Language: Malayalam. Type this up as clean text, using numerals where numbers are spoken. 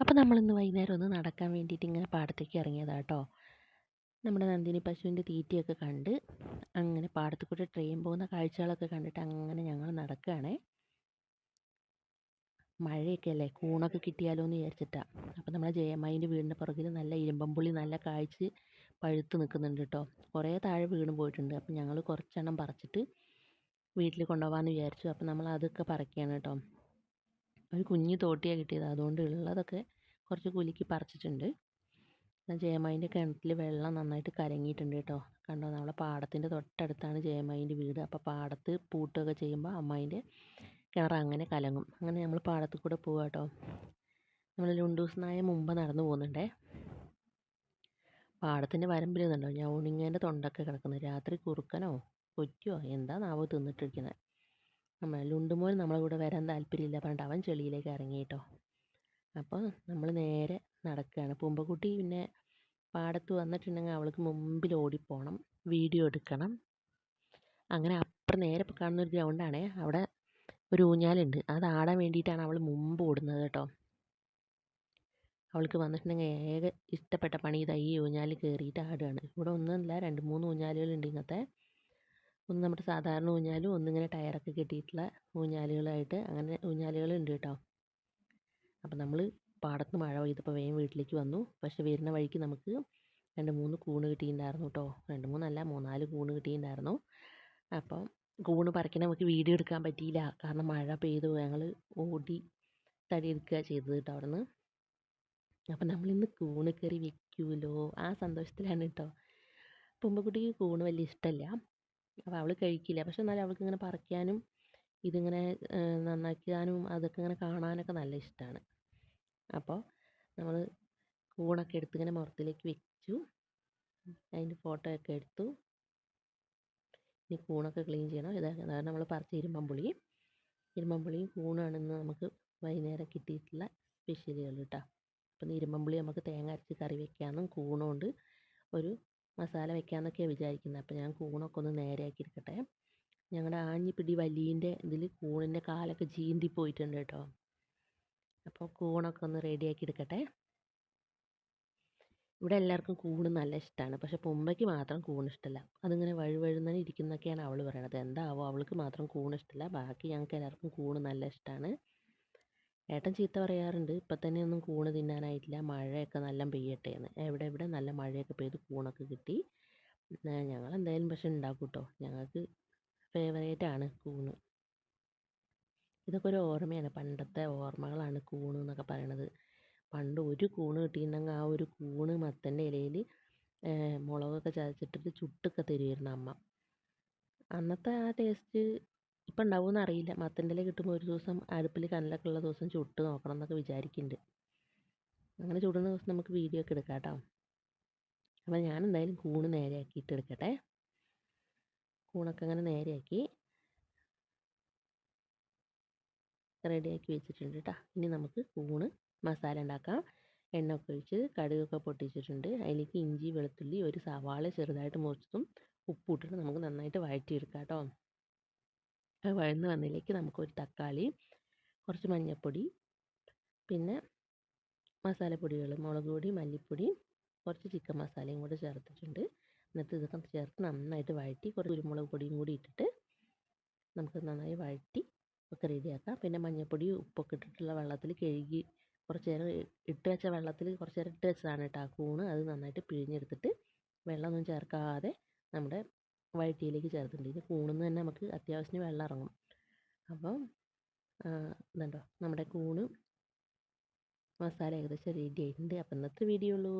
അപ്പോൾ നമ്മളിന്ന് വൈകുന്നേരം ഒന്ന് നടക്കാൻ വേണ്ടിയിട്ട് ഇങ്ങനെ പാടത്തേക്ക് ഇറങ്ങിയതാണ് കേട്ടോ. നമ്മുടെ നന്ദിനി പശുവിൻ്റെ തീറ്റയൊക്കെ കണ്ട് അങ്ങനെ പാടത്ത് കൂടെ ട്രെയിൻ പോകുന്ന കാഴ്ചകളൊക്കെ കണ്ടിട്ട് അങ്ങനെ ഞങ്ങൾ നടക്കുകയാണേ. മഴയൊക്കെ അല്ലേ, കൂണൊക്കെ കിട്ടിയാലോ എന്ന് വിചാരിച്ചിട്ടാണ്. അപ്പോൾ നമ്മുടെ ജയമ്മേൻ്റെ വീടിൻ്റെ പുറകിൽ നല്ല ഇരുമ്പമ്പുള്ളി നല്ല കായ്ച്ച് പഴുത്ത് നിൽക്കുന്നുണ്ട് കേട്ടോ. കുറേ താഴെ വീണ് പോയിട്ടുണ്ട്. അപ്പോൾ ഞങ്ങൾ കുറച്ചെണ്ണം പറിച്ചിട്ട് വീട്ടിൽ കൊണ്ടുപോകാമെന്ന് വിചാരിച്ചു. അപ്പോൾ നമ്മൾ അതൊക്കെ പറിക്കുകയാണ് കേട്ടോ. ഒരു കുഞ്ഞു തോട്ടിയാണ് കിട്ടിയത്, അതുകൊണ്ട് ഉള്ളതൊക്കെ കുറച്ച് കുലുക്കി പറിച്ചിട്ടുണ്ട്. ജയമൈൻ്റെ കിണറ്റിൽ വെള്ളം നന്നായിട്ട് കലങ്ങിയിട്ടുണ്ട് കേട്ടോ. കണ്ടോ, നമ്മളെ പാടത്തിൻ്റെ തൊട്ടടുത്താണ് ജയമൈൻ്റെ വീട്. അപ്പോൾ പാടത്ത് പൂട്ടുകയൊക്കെ ചെയ്യുമ്പോൾ അമ്മായിൻ്റെ കിണർ അങ്ങനെ കലങ്ങും. അങ്ങനെ നമ്മൾ പാടത്ത് കൂടെ പോവുക കേട്ടോ. നമ്മൾ ലുണ്ടൂസ് നായ മുമ്പ് നടന്നു പോകുന്നുണ്ടേ. പാടത്തിൻ്റെ വരമ്പിൽ നിന്നുണ്ടോ ഞൗണിങ്ങേൻ്റെ തൊണ്ടൊക്കെ കിടക്കുന്നത്. രാത്രി കുറുക്കനോ കൊറ്റിയോ എന്താണാവോ തിന്നിട്ടിരിക്കുന്നത്. ലുണ്ടുമോൻ നമ്മളെ കൂടെ വരാൻ താല്പര്യമില്ല പറഞ്ഞിട്ട് അവൻ ചെളിയിലേക്ക് ഇറങ്ങി കേട്ടോ. അപ്പോൾ നമ്മൾ നേരെ നടക്കുകയാണ്. പൂമ്പക്കുട്ടി പിന്നെ പാടത്ത് വന്നിട്ടുണ്ടെങ്കിൽ അവൾക്ക് മുമ്പിൽ ഓടിപ്പോണം, വീഡിയോ എടുക്കണം. അങ്ങനെ അപ്പുറം നേരെ ഇപ്പോൾ കാണുന്നൊരു ഗ്രൗണ്ടാണേ, അവിടെ ഒരു ഊഞ്ഞാലുണ്ട്. അത് ആടാൻ വേണ്ടിയിട്ടാണ് അവൾ മുമ്പ് ഓടുന്നത് കേട്ടോ. അവൾക്ക് വന്നിട്ടുണ്ടെങ്കിൽ ഏക ഇഷ്ടപ്പെട്ട പണി ഇതാ ഈ ഊഞ്ഞാലിൽ കയറിയിട്ട് ആടുകയാണ്. ഇവിടെ ഒന്നുമില്ല, 2-3 ഊഞ്ഞാലുകളുണ്ട് ഇങ്ങനത്തെ. ഒന്ന് നമ്മുടെ സാധാരണ ഊഞ്ഞാലും ഒന്നിങ്ങനെ ടയറൊക്കെ കെട്ടിയിട്ടുള്ള ഊഞ്ഞാലുകളായിട്ട് അങ്ങനെ ഊഞ്ഞാലുകളുണ്ട് കേട്ടോ. അപ്പം നമ്മൾ പാടത്ത് മഴ പെയ്തപ്പോൾ വേഗം വീട്ടിലേക്ക് വന്നു. പക്ഷെ വരുന്ന വഴിക്ക് നമുക്ക് 2-3 കൂണ് കിട്ടിയിട്ടുണ്ടായിരുന്നു കേട്ടോ. 2-3 അല്ല 3-4 കൂണ് കിട്ടിയിട്ടുണ്ടായിരുന്നു. അപ്പം കൂണ് പറിക്കാൻ നമുക്ക് വീഡിയോ എടുക്കാൻ പറ്റിയില്ല, കാരണം മഴ പെയ്തു. ഞങ്ങൾ ഓടി തടി എടുക്കുക ചെയ്തത് കേട്ടോ അവിടെ നിന്ന്. അപ്പം നമ്മളിന്ന് കൂണ് കറി വെക്കുമല്ലോ, ആ സന്തോഷത്തിലാണ് കേട്ടോ. പൂമ്പക്കുട്ടിക്ക് കൂണ് വലിയ ഇഷ്ടമല്ല, അപ്പോൾ അവൾ കഴിക്കില്ല. പക്ഷെ എന്നാലും അവൾക്ക് ഇങ്ങനെ പറിക്കാനും ഇതിങ്ങനെ നന്നാക്കാനും അതൊക്കെ ഇങ്ങനെ കാണാനൊക്കെ നല്ല ഇഷ്ടമാണ്. അപ്പോൾ നമ്മൾ കൂണൊക്കെ എടുത്ത് ഇങ്ങനെ മുറത്തിലേക്ക് വെച്ചു. അതിൻ്റെ ഫോട്ടോ ഒക്കെ എടുത്തു. ഇനി കൂണൊക്കെ ക്ലീൻ ചെയ്യണം. അതാണ് നമ്മൾ പറിച്ച ഇരുമ്പമ്പുളിയും കൂണാണ് ഇന്ന് നമുക്ക് വൈകുന്നേരം കിട്ടിയിട്ടുള്ള സ്പെഷ്യലുകൾ കേട്ടോ. അപ്പം ഇരുമ്പമ്പുളി നമുക്ക് തേങ്ങ അരച്ച് കറി വെക്കാമെന്നും കൂണുകൊണ്ട് ഒരു മസാല വെക്കാമെന്നൊക്കെയാണ് വിചാരിക്കുന്നത്. അപ്പോൾ ഞാൻ കൂണൊക്കെ ഒന്ന് നേരെയാക്കി എടുക്കട്ടെ. ഞങ്ങളുടെ ആഞ്ഞിപ്പിടി വലിയൻ്റെ ഇതിൽ കൂണിൻ്റെ കാലൊക്കെ ചീന്തി പോയിട്ടുണ്ട് കേട്ടോ. അപ്പോൾ കൂണൊക്കെ ഒന്ന് റെഡിയാക്കി എടുക്കട്ടെ. ഇവിടെ എല്ലാവർക്കും കൂണ് നല്ല ഇഷ്ടമാണ്, പക്ഷെ പൊമ്പയ്ക്ക് മാത്രം കൂണ് ഇഷ്ടമല്ല. അതിങ്ങനെ വഴുവഴുന്നനെ ഇരിക്കുന്നൊക്കെയാണ് അവൾ പറയണത്. എന്താവോ അവൾക്ക് മാത്രം കൂണ് ഇഷ്ടമല്ല, ബാക്കി ഞങ്ങൾക്ക് എല്ലാവർക്കും കൂണ് നല്ല ഇഷ്ടമാണ്. ഏട്ടൻ ചീത്ത പറയാറുണ്ട്, ഇപ്പം തന്നെ ഒന്നും കൂണ് തിന്നാനായിട്ടില്ല, മഴയൊക്കെ നല്ല പെയ്യട്ടെ എന്ന്. എവിടെ നല്ല മഴയൊക്കെ പെയ്ത് കൂണൊക്കെ കിട്ടി. ഞങ്ങൾ എന്തായാലും പക്ഷെ ഉണ്ടാക്കും കേട്ടോ. ഞങ്ങൾക്ക് ഫേവറേറ്റ് ആണ് കൂണ്. ഇതൊക്കെ ഒരു ഓർമ്മയാണ്, പണ്ടത്തെ ഓർമ്മകളാണ് കൂണ് എന്നൊക്കെ പറയണത്. പണ്ട് ഒരു കൂണ് കിട്ടിയിട്ടുണ്ടെങ്കിൽ ആ ഒരു കൂണ് മത്തൻ്റെ ഇലയിൽ മുളകൊക്കെ ചതച്ചിട്ടിട്ട് ചുട്ടൊക്കെ തരുമായിരുന്നു അമ്മ. അന്നത്തെ ആ ടേസ്റ്റ് ഇപ്പം ഉണ്ടാവുമെന്ന് അറിയില്ല. മത്തൻ്റെ ഇല കിട്ടുമ്പോൾ ഒരു ദിവസം അടുപ്പിൽ കനലൊക്കെ ഉള്ള ദിവസം ചുട്ട് നോക്കണം എന്നൊക്കെ വിചാരിക്കുന്നുണ്ട്. അങ്ങനെ ചുടുന്ന ദിവസം നമുക്ക് വീഡിയോ ഒക്കെ എടുക്കാം കേട്ടോ. അപ്പോൾ ഞാൻ എന്തായാലും കൂണ് നേരെയാക്കിയിട്ട് എടുക്കട്ടെ. കൂണൊക്കെ അങ്ങനെ നേരെയാക്കി റെഡിയാക്കി വെച്ചിട്ടുണ്ട് കേട്ടോ. ഇനി നമുക്ക് കൂണ് മസാല ഉണ്ടാക്കാം. എണ്ണ ഒക്കെ ഒഴിച്ച് കടുകൊക്കെ പൊട്ടിച്ചിട്ടുണ്ട്. അതിലേക്ക് ഇഞ്ചി വെളുത്തുള്ളി ഒരു സവാള ചെറുതായിട്ട് മുറിച്ചതും ഉപ്പ് ഇട്ടിട്ട് നമുക്ക് നന്നായിട്ട് വഴറ്റിയെടുക്കാം കേട്ടോ. അത് വഴന്ന് വന്നതിലേക്ക് നമുക്കൊരു തക്കാളി, കുറച്ച് മഞ്ഞൾപ്പൊടി, പിന്നെ മസാലപ്പൊടികൾ മുളക് പൊടി, മല്ലിപ്പൊടി, കുറച്ച് ചിക്കൻ മസാലയും കൂടെ ചേർത്തിട്ടുണ്ട്. എന്നിട്ട് ഇതൊക്കെ ചേർത്ത് നന്നായിട്ട് വഴറ്റി കുറച്ച് കുരുമുളക് പൊടിയും കൂടി ഇട്ടിട്ട് നമുക്ക് നന്നായി വഴറ്റി ഒക്കെ റെഡിയാക്കാം. പിന്നെ മഞ്ഞൾപ്പൊടി ഉപ്പൊക്കെ ഇട്ടിട്ടുള്ള വെള്ളത്തിൽ കഴുകി കുറച്ച് നേരം ഇട്ട് വെച്ച വെള്ളത്തിൽ കുറച്ച് നേരം ഇട്ട് വെച്ചതാണ് കേട്ടോ ആ കൂണ്. അത് നന്നായിട്ട് പിഴിഞ്ഞെടുത്തിട്ട് വെള്ളമൊന്നും ചേർക്കാതെ നമ്മുടെ വഴറ്റിയിലേക്ക് ചേർത്തിട്ടുണ്ട്. ഇത് കൂണെന്ന് തന്നെ നമുക്ക് അത്യാവശ്യത്തിന് വെള്ളം ഇറങ്ങും. അപ്പം ഇതുണ്ടോ നമ്മുടെ കൂണ് മസാല ഏകദേശം റെഡി ആയിട്ടുണ്ട്. അപ്പം ഇന്നത്തെ വീഡിയോ ഉള്ളൂ.